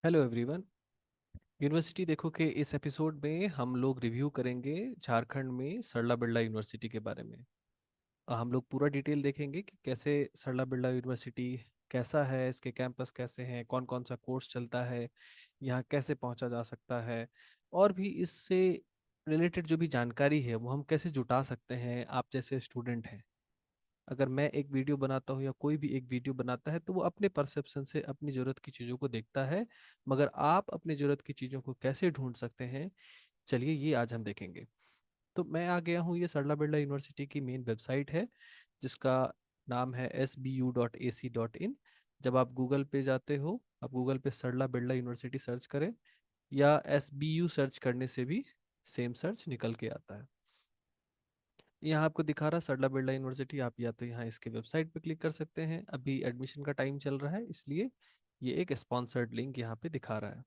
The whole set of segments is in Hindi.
Hello everyone. यूनिवर्सिटी देखो के इस एपिसोड में हम लोग रिव्यू करेंगे झारखंड में सरला बिरला यूनिवर्सिटी के बारे में। हम लोग पूरा डिटेल देखेंगे कि कैसे सरला बिरला यूनिवर्सिटी कैसा है, इसके कैंपस कैसे हैं, कौन कौन सा कोर्स चलता है, यहाँ कैसे पहुंचा जा सकता है, और भी इससे रिलेटेड जो भी जानकारी है वो हम कैसे जुटा सकते हैं। आप जैसे स्टूडेंट हैं, अगर मैं एक वीडियो बनाता हूँ या कोई भी एक वीडियो बनाता है तो वो अपने परसेप्शन से अपनी ज़रूरत की चीज़ों को देखता है, मगर आप अपनी ज़रूरत की चीज़ों को कैसे ढूंढ सकते हैं, चलिए ये आज हम देखेंगे। तो मैं आ गया हूँ, ये सरला बिरला यूनिवर्सिटी की मेन वेबसाइट है जिसका नाम है sbu.ac.in। जब आप गूगल पे जाते हो, आप गूगल पे सरला बिरला यूनिवर्सिटी सर्च करें या SBU सर्च करने से भी सेम सर्च निकल के आता है। यहाँ आपको दिखा रहा सरला बिरला यूनिवर्सिटी, आप या तो यहाँ इसके वेबसाइट पे क्लिक कर सकते हैं। अभी एडमिशन का टाइम चल रहा है इसलिए ये एक स्पॉन्सर्ड लिंक यहाँ पे दिखा रहा है।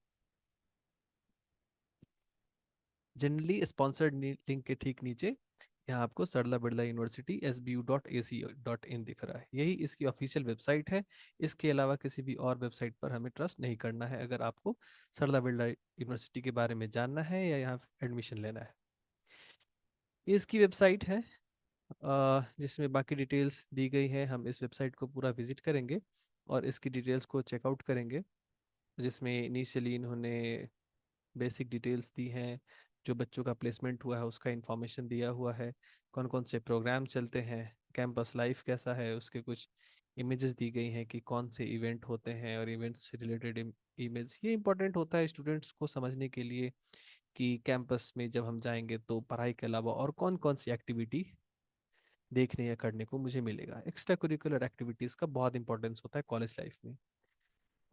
जनरली स्पॉन्सर्ड लिंक के ठीक नीचे यहाँ आपको सरला बिरला यूनिवर्सिटी sbu.ac.in दिख रहा है, यही इसकी ऑफिशियल वेबसाइट है। इसके अलावा किसी भी और वेबसाइट पर हमें ट्रस्ट नहीं करना है अगर आपको सरला बिरला यूनिवर्सिटी के बारे में जानना है या यहाँ एडमिशन लेना है। ये इसकी वेबसाइट है जिसमें बाकी डिटेल्स दी गई है। हम इस वेबसाइट को पूरा विजिट करेंगे और इसकी डिटेल्स को चेकआउट करेंगे, जिसमें इनिशियली इन्होंने बेसिक डिटेल्स दी हैं। जो बच्चों का प्लेसमेंट हुआ है उसका इंफॉर्मेशन दिया हुआ है, कौन कौन से प्रोग्राम चलते हैं, कैंपस लाइफ कैसा है, उसके कुछ इमेजेस दी गई हैं कि कौन से इवेंट होते हैं और इवेंट्स से रिलेटेड इमेज। ये इंपॉर्टेंट होता है स्टूडेंट्स को समझने के लिए कि कैंपस में जब हम जाएंगे तो पढ़ाई के अलावा और कौन कौन सी एक्टिविटी देखने या करने को मुझे मिलेगा। एक्स्ट्रा करिकुलर एक्टिविटीज़ का बहुत इंपॉर्टेंस होता है कॉलेज लाइफ में।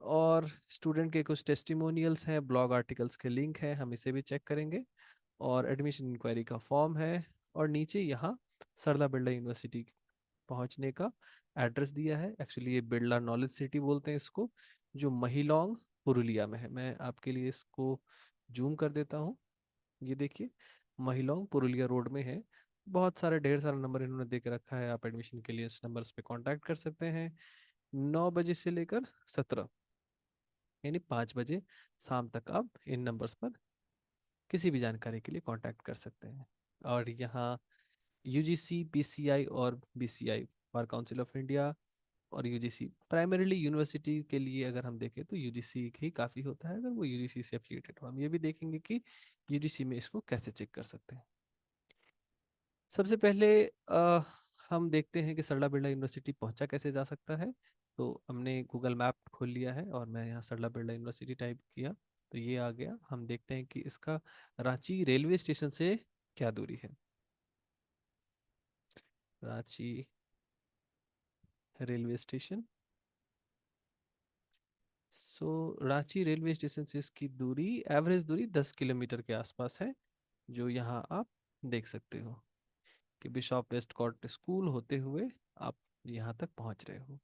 और स्टूडेंट के कुछ टेस्टिमोनियल्स हैं, ब्लॉग आर्टिकल्स के लिंक हैं, हम इसे भी चेक करेंगे। और एडमिशन इंक्वायरी का फॉर्म है। और नीचे यहाँ सरला बिरला यूनिवर्सिटी पहुँचने का एड्रेस दिया है। एक्चुअली ये बिरला नॉलेज सिटी बोलते हैं इसको, जो महिलोंग पुरुलिया में है। मैं आपके लिए इसको जूम कर देता हूँ। ये देखिए, महिलोंग पुरुलिया रोड में है। बहुत सारे ढेर सारा नंबर इन्होंने दे के रखा है, आप एडमिशन के लिए इस नंबर्स पे कांटेक्ट कर सकते हैं। 9 बजे से लेकर 17 यानी 5 बजे शाम तक आप इन नंबर्स पर किसी भी जानकारी के लिए कांटेक्ट कर सकते हैं। और यहाँ यूजीसी, पीसीआई और BCI, bar council of India, और यूजीसी प्राइमरीली यूनिवर्सिटी के लिए अगर हम देखें तो यूजीसी ही काफ़ी होता है अगर वो यूजीसी से एफिलिएटेड हो। हम ये भी देखेंगे कि यूजीसी में इसको कैसे चेक कर सकते हैं। सबसे पहले हम देखते हैं कि सरला बिरला यूनिवर्सिटी पहुंचा कैसे जा सकता है। तो हमने गूगल मैप खोल लिया है और मैं यहाँ सरला बिरला यूनिवर्सिटी टाइप किया तो ये आ गया। हम देखते हैं कि इसका रांची रेलवे स्टेशन से क्या दूरी है। Ranchi railway station. Ranchi railway station से इसकी दूरी, एवरेज दूरी 10 किलोमीटर के आसपास है, जो यहाँ आप देख सकते हो कि बिशॉप वेस्ट कॉट स्कूल होते हुए आप यहाँ तक पहुँच रहे हो।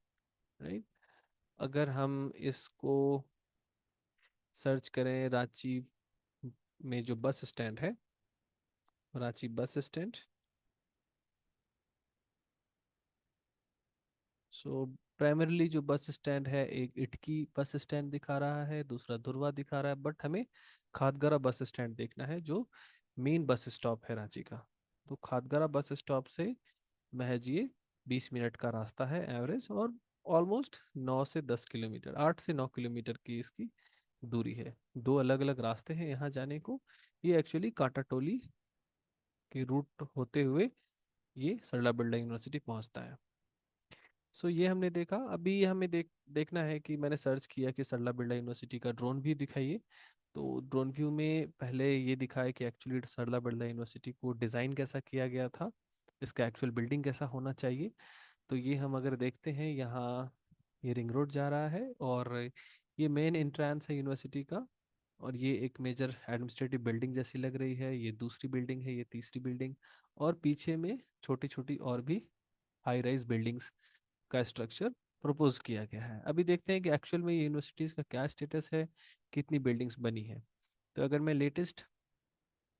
राइट। अगर हम इसको सर्च करें रांची में जो बस स्टैंड है, रांची बस स्टैंड। सो प्राइमरीली जो बस स्टैंड है, एक इटकी बस स्टैंड दिखा रहा है, दूसरा धुरवा दिखा रहा है, बट हमें खादगरा बस स्टैंड देखना है जो मेन बस स्टॉप है रांची का। तो खादगरा बस स्टॉप से महज ये 20 मिनट का रास्ता है एवरेज, और ऑलमोस्ट 9 से 10 किलोमीटर, 8 से 9 किलोमीटर की इसकी दूरी है। दो अलग अलग रास्ते हैं यहाँ जाने को। ये एक्चुअली काटाटोली के रूट होते हुए ये सरला बिरला यूनिवर्सिटी पहुंचता है। ये हमने देखा। अभी हमें देखना है कि मैंने सर्च किया कि सरला बिरला यूनिवर्सिटी का ड्रोन व्यू दिखाइए। तो ड्रोन व्यू में पहले ये दिखाया कि एक्चुअली सरला बिरला यूनिवर्सिटी को डिज़ाइन कैसा किया गया था, इसका एक्चुअल बिल्डिंग कैसा होना चाहिए। तो ये हम अगर देखते हैं, यहाँ ये रिंग रोड जा रहा है और ये मेन एंट्रेंस है यूनिवर्सिटी का। और ये एक मेजर एडमिनिस्ट्रेटिव बिल्डिंग जैसी लग रही है, ये दूसरी बिल्डिंग है, ये तीसरी बिल्डिंग। और पीछे में छोटी छोटी और भी हाई राइज बिल्डिंग्स का स्ट्रक्चर प्रपोज किया गया है। अभी देखते हैं कि एक्चुअल में ये यूनिवर्सिटीज़ का क्या स्टेटस है, कितनी बिल्डिंग्स बनी है। तो अगर मैं लेटेस्ट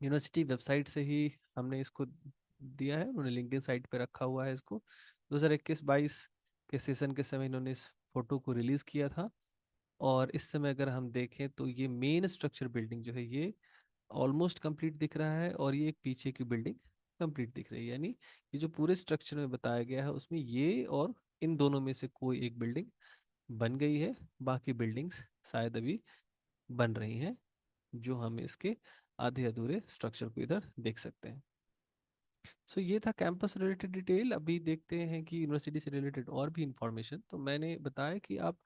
यूनिवर्सिटी वेबसाइट से ही हमने इसको दिया है, उन्होंने लिंक्डइन साइट पे रखा हुआ है इसको। 2021-22 के सेशन के समय इन्होंने इस फोटो को रिलीज किया था। और इस समय अगर हम देखें तो ये मेन स्ट्रक्चर बिल्डिंग जो है ये ऑलमोस्ट कंप्लीट दिख रहा है, और ये एक पीछे की बिल्डिंग कंप्लीट दिख रही है। यानी ये जो पूरे स्ट्रक्चर में बताया गया है उसमें ये और इन दोनों में से कोई एक बिल्डिंग बन गई है, बाकी बिल्डिंग्स शायद अभी बन रही हैं, जो हम इसके आधे अधूरे स्ट्रक्चर को इधर देख सकते हैं। सो ये था कैंपस रिलेटेड डिटेल। अभी देखते हैं कि यूनिवर्सिटी से रिलेटेड और भी इंफॉर्मेशन। तो मैंने बताया कि आप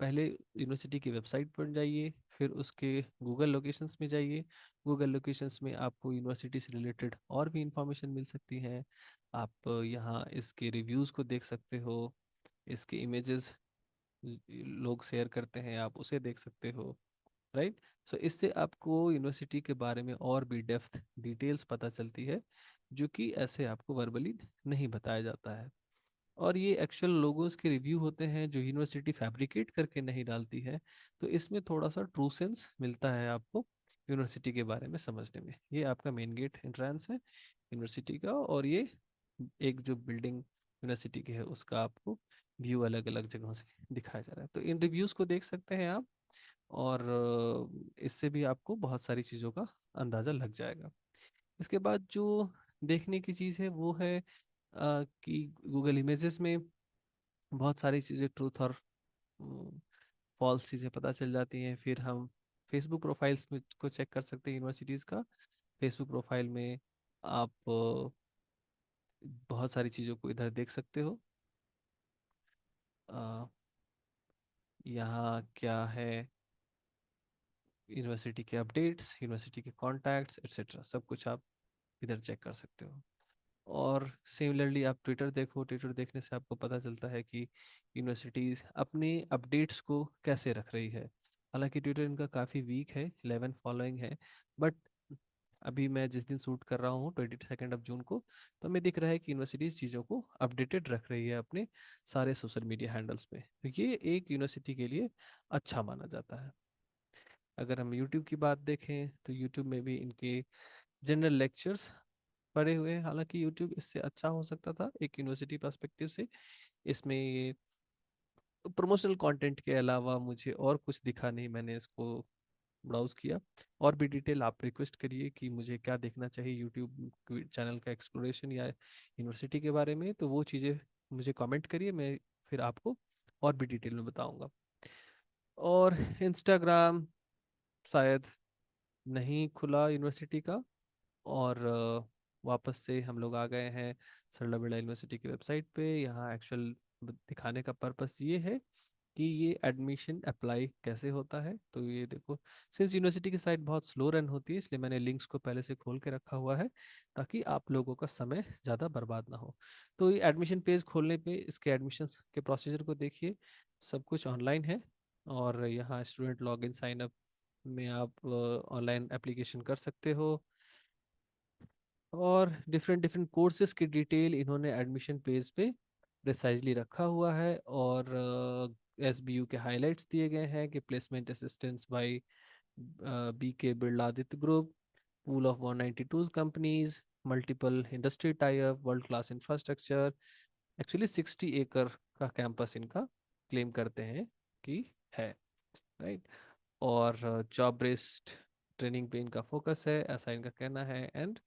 पहले यूनिवर्सिटी की वेबसाइट पर जाइए, फिर उसके गूगल लोकेशंस में जाइए। गूगल लोकेशंस में आपको यूनिवर्सिटी से रिलेटेड और भी इंफॉर्मेशन मिल सकती है। आप यहाँ इसके रिव्यूज़ को देख सकते हो, इसके इमेजेस लोग शेयर करते हैं, आप उसे देख सकते हो, राइट। सो इससे आपको यूनिवर्सिटी के बारे में और भी डेप्थ डिटेल्स पता चलती है, जो कि ऐसे आपको वर्बली नहीं बताया जाता है। और ये एक्चुअल लोगोस के रिव्यू होते हैं जो यूनिवर्सिटी फैब्रिकेट करके नहीं डालती है। तो इसमें थोड़ा सा ट्रू सेंस मिलता है आपको यूनिवर्सिटी के बारे में समझने में। ये आपका मेन गेट एंट्रेंस है यूनिवर्सिटी का, और ये एक जो बिल्डिंग यूनिवर्सिटी की है उसका आपको व्यू अलग अलग जगहों से दिखाया जा रहा है। तो इन रिव्यूज़ को देख सकते हैं आप, और इससे भी आपको बहुत सारी चीज़ों का अंदाज़ा लग जाएगा। इसके बाद जो देखने की चीज़ है वो है कि गूगल इमेजेस में बहुत सारी चीज़ें ट्रूथ और फॉल्स चीज़ें पता चल जाती हैं। फिर हम फेसबुक प्रोफाइल्स में को चेक कर सकते हैं यूनिवर्सिटीज़ का। फेसबुक प्रोफाइल में आप बहुत सारी चीज़ों को इधर देख सकते हो। अ, यहाँ क्या है, यूनिवर्सिटी के अपडेट्स, यूनिवर्सिटी के कॉन्टैक्ट्स एट्सेट्रा, सब कुछ आप इधर चेक कर सकते हो। और सिमिलरली आप ट्विटर देखो, ट्विटर देखने से आपको पता चलता है कि यूनिवर्सिटीज़ अपने अपडेट्स को कैसे रख रही है। हालांकि ट्विटर इनका काफ़ी वीक है, 11 फॉलोइंग है, बट अभी मैं जिस दिन शूट कर रहा हूँ 22 जून को, तो हमें दिख रहा है कि यूनिवर्सिटीज़ चीज़ों को अपडेटेड रख रही है अपने सारे सोशल मीडिया हैंडल्स पे। तो ये एक यूनिवर्सिटी के लिए अच्छा माना जाता है। अगर हम यूट्यूब की बात देखें तो यूट्यूब में भी इनके जनरल लेक्चर्स पड़े हुए हैं। हालांकि यूट्यूब इससे अच्छा हो सकता था एक यूनिवर्सिटी पर्सपेक्टिव से। इसमें ये प्रमोशनल कंटेंट के अलावा मुझे और कुछ दिखा नहीं, मैंने इसको ब्राउज किया। और भी डिटेल आप रिक्वेस्ट करिए कि मुझे क्या देखना चाहिए यूट्यूब चैनल का एक्सप्लोरेशन या यूनिवर्सिटी के बारे में, तो वो चीज़ें मुझे कमेंट करिए, मैं फिर आपको और भी डिटेल में बताऊंगा। और इंस्टाग्राम शायद नहीं खुला यूनिवर्सिटी का, और वापस से हम लोग आ गए हैं सरला बेड़ा यूनिवर्सिटी की वेबसाइट पे। यहाँ एक्चुअल दिखाने का पर्पस ये है कि ये एडमिशन अप्लाई कैसे होता है। तो ये देखो, सिंस यूनिवर्सिटी की साइट बहुत स्लो रन होती है, इसलिए मैंने लिंक्स को पहले से खोल के रखा हुआ है ताकि आप लोगों का समय ज़्यादा बर्बाद ना हो। तो ये एडमिशन पेज खोलने पे इसके एडमिशन के प्रोसीजर को देखिए, सब कुछ ऑनलाइन है। और यहाँ स्टूडेंट लॉगिन साइन अप में आप ऑनलाइन एप्लीकेशन कर सकते हो, और डिफरेंट डिफरेंट कोर्सेज की डिटेल इन्होंने एडमिशन पेज पे प्रिसाइजली रखा हुआ है। और एसबीयू के हाइलाइट्स दिए गए हैं कि placement assistance by BK Birla Aditya group, pool of 192 companies, multiple industry tie up, world class infrastructure. Actually 60 एकड़ का कैंपस इनका क्लेम करते हैं कि है, राइट। और जॉब बेस्ड ट्रेनिंग पे इनका फोकस है, ऐसा इनका कहना है। एंड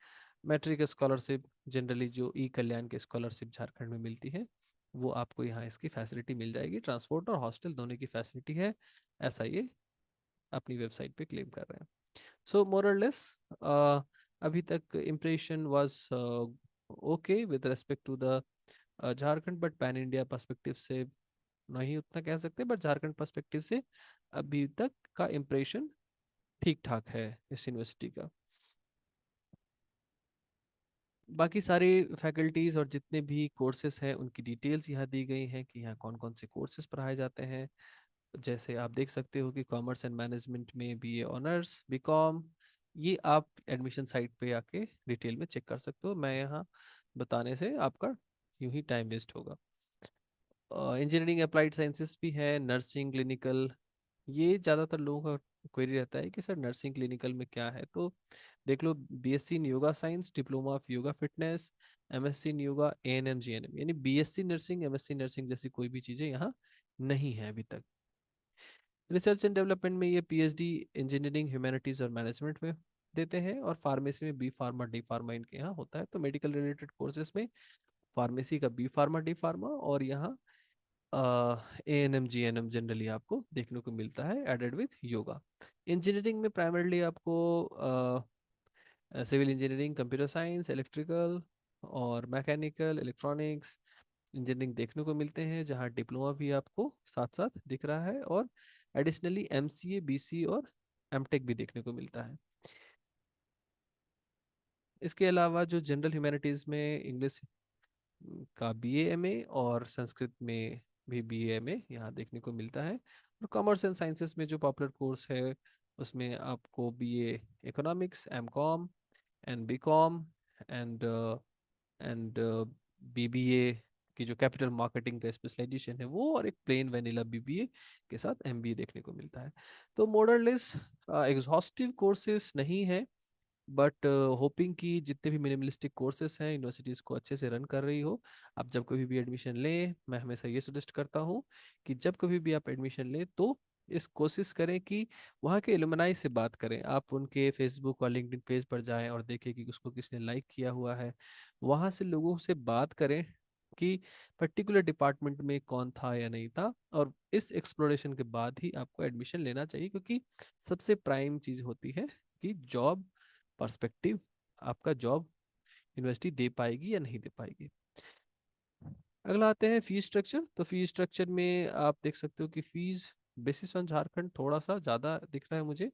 मैट्रिक स्कॉलरशिप, जनरली जो ई कल्याण की स्कॉलरशिप झारखंड में मिलती है, वो आपको यहाँ इसकी फैसिलिटी मिल जाएगी। ट्रांसपोर्ट और हॉस्टल दोनों की फैसिलिटी है, ऐसा ये अपनी वेबसाइट पे क्लेम कर रहे हैं। सो मोर और लेस अभी तक impression was okay with respect to the Jharkhand, but pan India perspective से नहीं उतना कह सकते, बट झारखंड पर्सपेक्टिव से अभी तक का इम्प्रेशन ठीक ठाक है इस यूनिवर्सिटी का। बाकी सारे फैकल्टीज और जितने भी कोर्सेज हैं उनकी डिटेल्स यहाँ दी गई हैं कि यहाँ कौन कौन से कोर्सेज पढ़ाए जाते हैं। जैसे आप देख सकते हो कि कॉमर्स एंड मैनेजमेंट में बीए ऑनर्स, बीकॉम, ये आप एडमिशन साइट पे आके डिटेल में चेक कर सकते हो। मैं यहाँ बताने से आपका यूं ही टाइम वेस्ट होगा। इंजीनियरिंग अप्लाइड साइंसेस भी है, नर्सिंग, क्लिनिकल। ये ज़्यादातर लोगों का क्वेरी रहता है कि सर नर्सिंग क्लिनिकल में क्या है। तो देख लो, BSc in yoga science, diploma of yoga fitness, MSc in yoga, ANM GNM. यानी बीएससी नर्सिंग, एमएससी नर्सिंग जैसी कोई भी चीज़ें यहाँ नहीं है अभी तक। रिसर्च एंड डेवलपमेंट में ये पीएचडी इंजीनियरिंग, ह्यूमैनिटीज और मैनेजमेंट में देते हैं, और फार्मेसी में बी फार्मा डी फार्मा इनके यहाँ होता है। तो मेडिकल रिलेटेड कोर्सेज में फार्मेसी का बी फार्मा डी फार्मा, और यहाँ एएनएम जीएनएम जनरली आपको देखने को मिलता है एडेड विथ योगा। इंजीनियरिंग में प्राइमरली आपको civil engineering, computer science, electrical और मैकेनिकल, इलेक्ट्रॉनिक्स इंजीनियरिंग देखने को मिलते हैं, जहाँ डिप्लोमा भी आपको साथ साथ दिख रहा है, और एडिशनली एमसीए, बीसी और एमटेक भी देखने को मिलता है। इसके अलावा जो जनरल ह्यूमैनिटीज़ में इंग्लिश का बीए एमए और संस्कृत में भी बीए एमए यहाँ देखने को मिलता है। और कॉमर्स एंड साइंसेस में जो पॉपुलर कोर्स है उसमें आपको BA economics, MCom and BCom and and BBA की जो कैपिटल मार्केटिंग का स्पेशलाइजेशन है वो, और एक प्लेन वैनिला बीबीए के साथ एमबीए देखने को मिलता है। तो मॉडर्न एग्जॉस्टिव कोर्सेज नहीं है, बट होपिंग कि जितने भी मिनिमलिस्टिक कोर्सेज हैं यूनिवर्सिटीज़ को अच्छे से रन कर रही हो। आप जब कभी भी एडमिशन लें, मैं हमेशा ये सजेस्ट करता हूँ कि जब कभी भी आप एडमिशन लें तो इस कोशिश करें कि वहाँ के एलुमनाई से बात करें। आप उनके फेसबुक और लिंक्डइन पेज पर जाएं और देखें कि उसको किसने लाइक किया हुआ है। वहाँ से लोगों से बात करें कि पर्टिकुलर डिपार्टमेंट में कौन था या नहीं था, और इस एक्सप्लोरेशन के बाद ही आपको एडमिशन लेना चाहिए, क्योंकि सबसे प्राइम चीज़ होती है कि जॉब पर्सपेक्टिव, आपका जॉब यूनिवर्सिटी दे पाएगी या नहीं दे पाएगी। अगला आते हैं फीस स्ट्रक्चर। तो फीस स्ट्रक्चर में आप देख सकते हो कि फीस बेसिस ऑन झारखंड थोड़ा सा ज़्यादा दिख रहा है मुझे।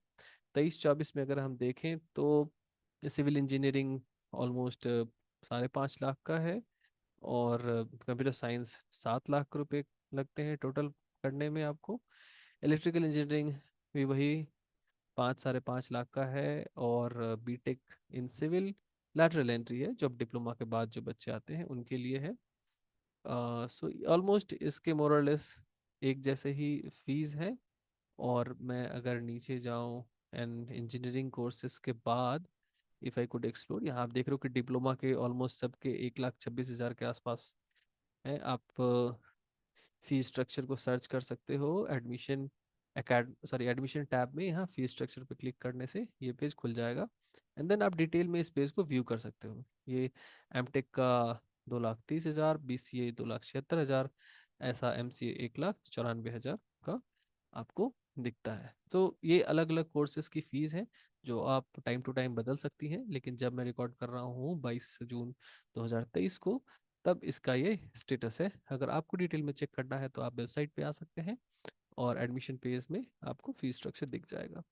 23-24 में अगर हम देखें तो सिविल इंजीनियरिंग ऑलमोस्ट 5.5 लाख का है, और कंप्यूटर साइंस 7 लाख रुपए लगते हैं टोटल करने में आपको। इलेक्ट्रिकल इंजीनियरिंग भी वही 5-5.5 लाख का है, और BTech in civil lateral entry है, जो अब डिप्लोमा के बाद जो बच्चे आते हैं उनके लिए है। सो ऑलमोस्ट इसके मोरलेस एक जैसे ही फीस है। और मैं अगर नीचे जाऊं एंड इंजीनियरिंग कोर्सेज के बाद इफ़ आई कुड एक्सप्लोर, यहाँ आप देख रहे हो कि डिप्लोमा के ऑलमोस्ट सबके 1,26,000 के आसपास है। आप फीस स्ट्रक्चर को सर्च कर सकते हो एडमिशन एडमिशन टैब में। यहाँ फीस स्ट्रक्चर पे क्लिक करने से ये पेज खुल जाएगा, एंड देन आप डिटेल में इस पेज को व्यू कर सकते हो। ये एमटेक का 2,30,000, बीसीए 2,76,000, ऐसा एमसीए 1,94,000 का आपको दिखता है। तो ये अलग अलग कोर्सेज की फीस है जो आप टाइम टू टाइम बदल सकती हैं, लेकिन जब मैं रिकॉर्ड कर रहा हूँ 22 जून 2023 को, तब इसका ये स्टेटस है। अगर आपको डिटेल में चेक करना है तो आप वेबसाइट पे आ सकते हैं, और एडमिशन पेज में आपको फीस स्ट्रक्चर दिख जाएगा।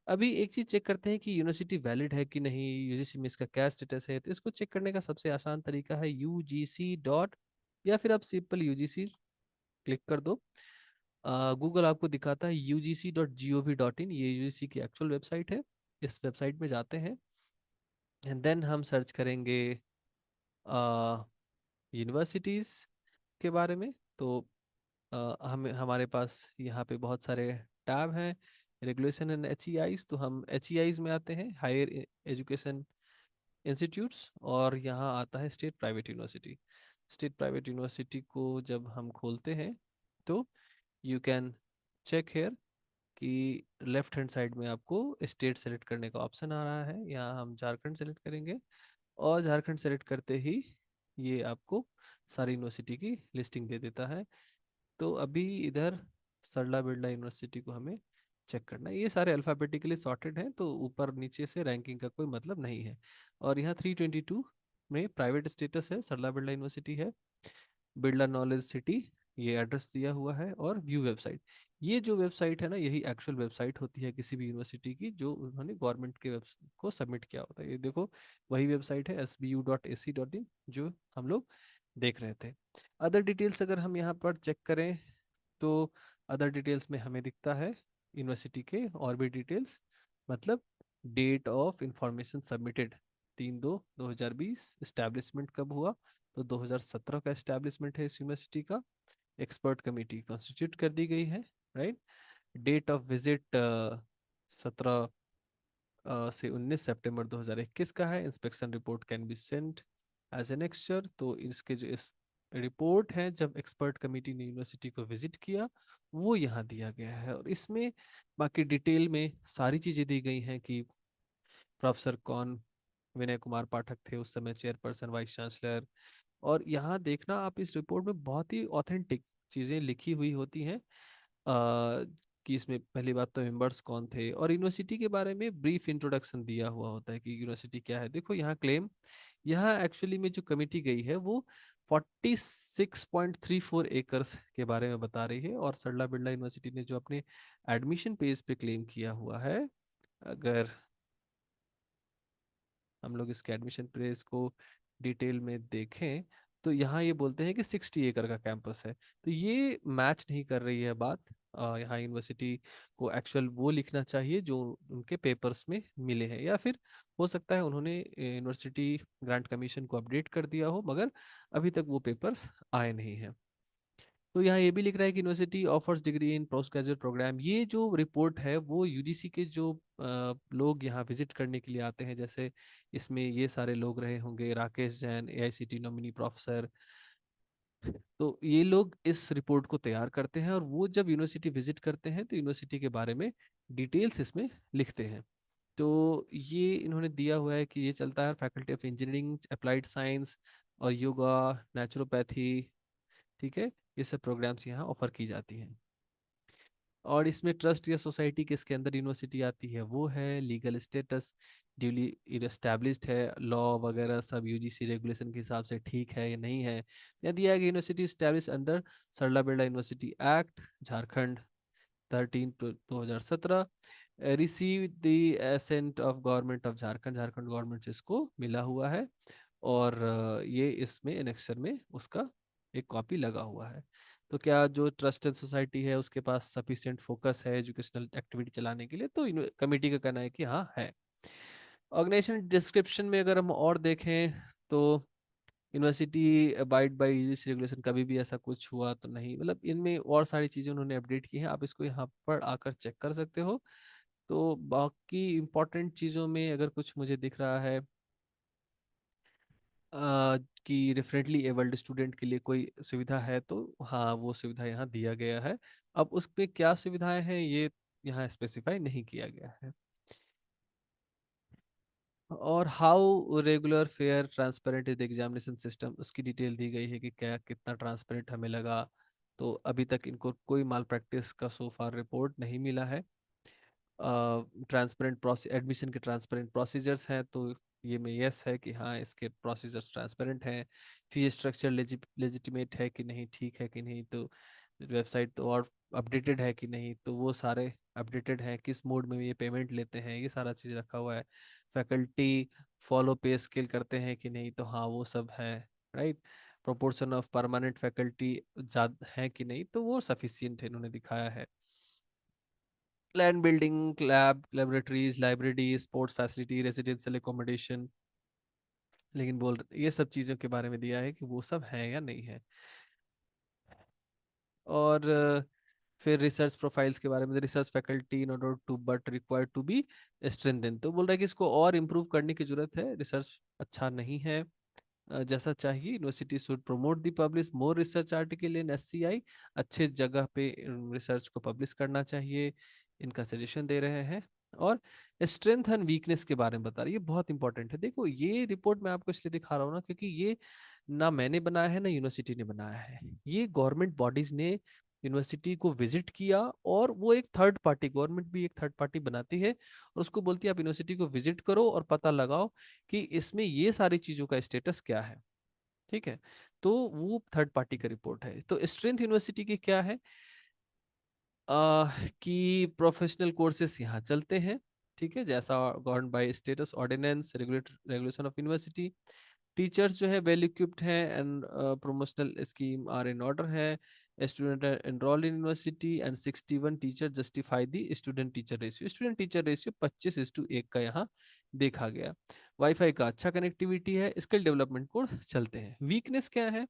अभी एक चीज चेक करते हैं कि यूनिवर्सिटी वैलिड है कि नहीं, यूजीसी में इसका क्या स्टेटस है। तो इसको चेक करने का सबसे आसान तरीका है यूजीसी डॉट, या फिर आप सिंपल यूजीसी क्लिक कर दो। गूगल आपको दिखाता है ugc.gov.in, ये यूजीसी की एक्चुअल वेबसाइट है। इस वेबसाइट में जाते हैं, एंड देन हम सर्च करेंगे यूनिवर्सिटीज़ के बारे में। तो हमें हमारे पास यहाँ पे बहुत सारे टैब हैं, रेगुलेशन एंड एच तो हम एच में आते हैं, हायर एजुकेशन इंस्टीट्यूट्स, और यहाँ आता है state private university. State private university को जब हम खोलते हैं तो यू कैन चेक हेयर कि लेफ्ट हैंड साइड में आपको स्टेट सेलेक्ट करने का ऑप्शन आ रहा है। यहाँ हम झारखंड सेलेक्ट करेंगे, और झारखंड सेलेक्ट करते ही ये आपको सारी यूनिवर्सिटी की लिस्टिंग दे देता है। तो अभी इधर सरला बिरला यूनिवर्सिटी को हमें चेक करना है। ये सारे अल्फ़ाबेटिकली सॉर्टेड हैं, तो ऊपर नीचे से रैंकिंग का कोई मतलब नहीं है। और यहाँ 322 में प्राइवेट स्टेटस है, सरला बिरला यूनिवर्सिटी है, बिरला नॉलेज सिटी ये एड्रेस दिया हुआ है, और व्यू वेबसाइट। ये जो वेबसाइट है ना, यही एक्चुअल वेबसाइट होती है किसी भी यूनिवर्सिटी की जो उन्होंने गवर्नमेंट के वेब को सबमिट किया होता है। ये देखो वही वेबसाइट है sbu.ac.in जो हम लोग देख रहे थे। अदर डिटेल्स अगर हम यहाँ पर चेक करें तो अदर डिटेल्स में हमें दिखता है यूनिवर्सिटी के और भी डिटेल्स, मतलब date of information submitted 3/2/2020, establishment कब हुआ तो 2017 का इस्टेब्लिशमेंट है इस यूनिवर्सिटी का। एक्सपर्ट कमेटी कॉन्स्टिट्यूट कर दी गई है, राइट। डेट ऑफ विजिट 17 से 19 सितंबर 2021 का है। Inspection report can be sent as an annexure. तो इसके जो इस रिपोर्ट है जब एक्सपर्ट कमेटी ने यूनिवर्सिटी को विजिट किया, वो यहाँ दिया गया है। और इसमें बाकी डिटेल में सारी चीजें दी गई हैं कि प्रोफेसर कौन, विनय कुमार पाठक थे उस समय चेयरपर्सन वाइस चांसलर। और यहाँ देखना आप इस रिपोर्ट में बहुत ही ऑथेंटिक चीजें लिखी हुई होती हैं, कि इसमें पहली बात तो मेंबर्स कौन थे और यूनिवर्सिटी के बारे में ब्रीफ इंट्रोडक्शन दिया हुआ होता है कि यूनिवर्सिटी क्या है। देखो यहाँ क्लेम, यहाँ एक्चुअली में जो कमेटी गई है वो 46.34 एकर्स के बारे में बता रही है। और सरला बिरला यूनिवर्सिटी ने जो अपने एडमिशन पेज पे क्लेम किया हुआ है, अगर हम लोग इसके एडमिशन पेज को डिटेल में देखें तो यहाँ ये बोलते हैं कि 60 एकड़ का कैंपस है। तो ये मैच नहीं कर रही है बात। यहाँ यूनिवर्सिटी को एक्चुअल वो लिखना चाहिए जो उनके पेपर्स में मिले हैं, या फिर हो सकता है उन्होंने यूनिवर्सिटी ग्रांट कमीशन को अपडेट कर दिया हो मगर अभी तक वो पेपर्स आए नहीं हैं। तो यहाँ ये भी लिख रहा है कि university offers degree in post graduate program. ये जो रिपोर्ट है वो यूजीसी के जो लोग यहाँ विजिट करने के लिए आते हैं, जैसे इसमें ये सारे लोग रहे होंगे, Rakesh Jain AICT nominee professor, तो ये लोग इस रिपोर्ट को तैयार करते हैं और वो जब यूनिवर्सिटी विजिट करते हैं तो यूनिवर्सिटी के बारे में डिटेल्स इसमें लिखते हैं। तो ये इन्होंने दिया हुआ है कि ये चलता है faculty of engineering, applied science और योगा, नेचुरोपैथी, ठीक है, ये सब प्रोग्राम्स यहाँ ऑफर की जाती हैं। और इसमें ट्रस्ट या सोसाइटी किसके अंदर यूनिवर्सिटी आती है, वो है लीगल स्टेटस ड्यूली इस्टेब्लिश्ड है, लॉ वगैरह सब यूजीसी रेगुलेशन के हिसाब से ठीक है या नहीं है। या दिया गया university establish under Sarla Birla university act Jharkhand 13/2017, receive the assent of government of Jharkhand, Jharkhand government से इसको मिला हुआ है। और ये इसमें एनेक्सर में उसका एक कॉपी लगा हुआ है। तो क्या जो ट्रस्ट एंड सोसाइटी है उसके पास सफिशिएंट फोकस है एजुकेशनल एक्टिविटी चलाने के लिए, तो कमेटी का कहना है कि हाँ है। ऑर्गेनाइजेशन डिस्क्रिप्शन में अगर हम और देखें तो university abide by UGC regulation, कभी भी ऐसा कुछ हुआ तो नहीं, मतलब इनमें और सारी चीजें उन्होंने अपडेट की हैं, आप इसको यहाँ पर आकर चेक कर सकते हो। तो बाकी इंपॉर्टेंट चीजों में अगर कुछ मुझे दिख रहा है कि डिफरेंटली एबल्ड स्टूडेंट के लिए कोई सुविधा है, तो हाँ वो सुविधा यहाँ दिया गया है। अब उसमें क्या सुविधाएं हैं ये यहाँ स्पेसिफाई नहीं किया गया है। और how regular fair transparent is the examination system, उसकी डिटेल दी गई है कि क्या कितना ट्रांसपेरेंट हमें लगा। तो अभी तक इनको कोई माल प्रैक्टिस का सो फार रिपोर्ट नहीं मिला है। ट्रांसपेरेंट प्रोसेस, एडमिशन के ट्रांसपेरेंट प्रोसीजर्स हैं, तो ये में यस है कि हाँ इसके प्रोसीजर्स ट्रांसपेरेंट हैं। फी स्ट्रक्चर लेजिटिमेट है कि नहीं, ठीक है कि नहीं, तो वेबसाइट तो और अपडेटेड है कि नहीं, तो वो सारे अपडेटेड हैं। किस मोड में ये पेमेंट लेते हैं ये सारा चीज़ रखा हुआ है। फैकल्टी फॉलो पे स्केल करते हैं कि नहीं, तो हाँ वो सब है, right. Proportion of permanent faculty ज्यादा है कि नहीं, तो वो सफिशियंट है, इन्होंने दिखाया है। Land building, lab, laboratories, library, sports facility, residential accommodation, लेकिन बोल ये सब चीज़ों के बारे में दिया है कि वो सब है या नहीं है। और फिर रिसर्च प्रोफाइल्स के बारे में, research faculty in order to but required to be strengthen, तो बोल रहा है कि इसको और इम्प्रूव करने की जरूरत है, रिसर्च अच्छा नहीं है जैसा चाहिए। University should promote the publish more research article in SCI, अच्छे जगह पे रिसर्च को पब्लिश करना चाहिए, इनका सजेशन दे रहे हैं। और स्ट्रेंथ एंड वीकनेस के बारे में बता रही है, ये बहुत इंपॉर्टेंट है। देखो ये रिपोर्ट मैं आपको इसलिए दिखा रहा हूँ ना क्योंकि ये ना मैंने बनाया है ना यूनिवर्सिटी ने बनाया है, ये गवर्नमेंट बॉडीज ने यूनिवर्सिटी को विजिट किया, और वो एक थर्ड पार्टी, गवर्नमेंट भी एक थर्ड पार्टी बनाती है और उसको बोलती है आप यूनिवर्सिटी को विजिट करो और पता लगाओ कि इसमें ये सारी चीजों का स्टेटस क्या है, ठीक है। तो वो थर्ड पार्टी का रिपोर्ट है। तो स्ट्रेंथ यूनिवर्सिटी की क्या है, कि प्रोफेशनल कोर्सेस यहाँ चलते हैं, ठीक है, जैसा govern by statutes ordinance regulation of university. Teachers जो है वेल इक्विप्ड हैं and promotional scheme are in order है। Student enrolled in university and 61 teacher justify the student teacher ratio, student teacher ratio 25:1 का यहाँ देखा गया। वाईफाई का अच्छा कनेक्टिविटी है, स्किल डेवलपमेंट कोर्स चलते हैं। वीकनेस क्या है,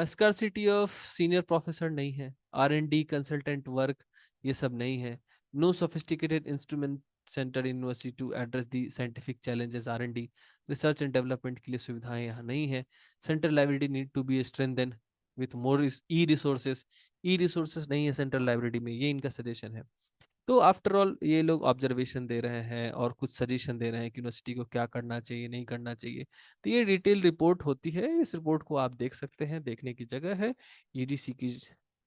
स्कार्सिटी ऑफ सीनियर प्रोफेसर नहीं है, R&D कंसल्टेंट वर्क ये सब नहीं है, no sophisticated instrument center university to address the scientific challenges R&D, research and development के लिए सुविधाएं यहाँ नहीं है। Central library need to be strengthen with more e resources नहीं है सेंट्रल लाइब्रेरी में, ये इनका सजेशन है। तो आफ्टर ऑल ये लोग ऑब्जर्वेशन दे रहे हैं और कुछ सजेशन दे रहे हैं कि यूनिवर्सिटी को क्या करना चाहिए नहीं करना चाहिए। तो ये डिटेल रिपोर्ट होती है, इस रिपोर्ट को आप देख सकते हैं, देखने की जगह है यूजीसी की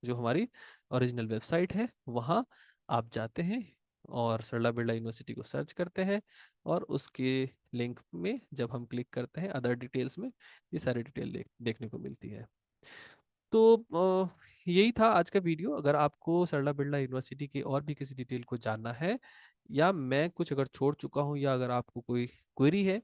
जो हमारी ओरिजिनल वेबसाइट है, वहाँ आप जाते हैं और सरला बिरला यूनिवर्सिटी को सर्च करते हैं और उसके लिंक में जब हम क्लिक करते हैं अदर डिटेल्स में ये सारी डिटेल देखने को मिलती है। तो यही था आज का वीडियो। अगर आपको सरला बिरला यूनिवर्सिटी के और भी किसी डिटेल को जानना है या मैं कुछ अगर छोड़ चुका हूँ या अगर आपको कोई क्वेरी है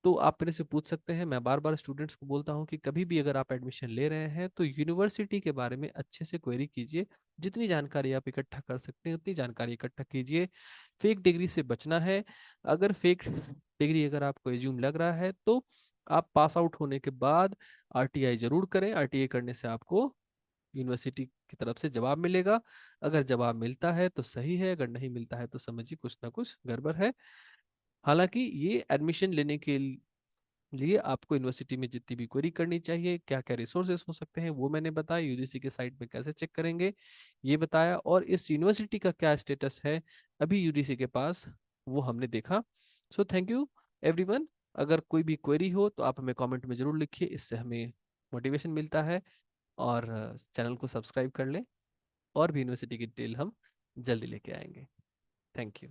तो आप मेरे से पूछ सकते हैं। मैं बार बार स्टूडेंट्स को बोलता हूँ कि कभी भी अगर आप एडमिशन ले रहे हैं तो यूनिवर्सिटी के बारे में अच्छे से क्वेरी कीजिए। जितनी जानकारी आप इकट्ठा कर सकते हैं उतनी जानकारी इकट्ठा कीजिए। फेक डिग्री से बचना है। अगर फेक डिग्री अगर आपको एज्यूम लग रहा है तो आप पास आउट होने के बाद आरटीआई जरूर करें। आरटीआई करने से आपको यूनिवर्सिटी की तरफ से जवाब मिलेगा। अगर जवाब मिलता है तो सही है, अगर नहीं मिलता है तो समझिए कुछ ना कुछ गड़बड़ है। हालांकि ये एडमिशन लेने के लिए आपको यूनिवर्सिटी में जितनी भी क्वेरी करनी चाहिए, क्या क्या रिसोर्सेस हो सकते हैं वो मैंने बताया, यूजीसी के साइट में कैसे चेक करेंगे ये बताया, और इस यूनिवर्सिटी का क्या स्टेटस है अभी यूजीसी के पास वो हमने देखा। So thank you everyone. अगर कोई भी क्वेरी हो तो आप हमें कमेंट में जरूर लिखिए, इससे हमें मोटिवेशन मिलता है। और चैनल को सब्सक्राइब कर लें, और भी यूनिवर्सिटी की डिटेल हम जल्दी लेके आएंगे। Thank you.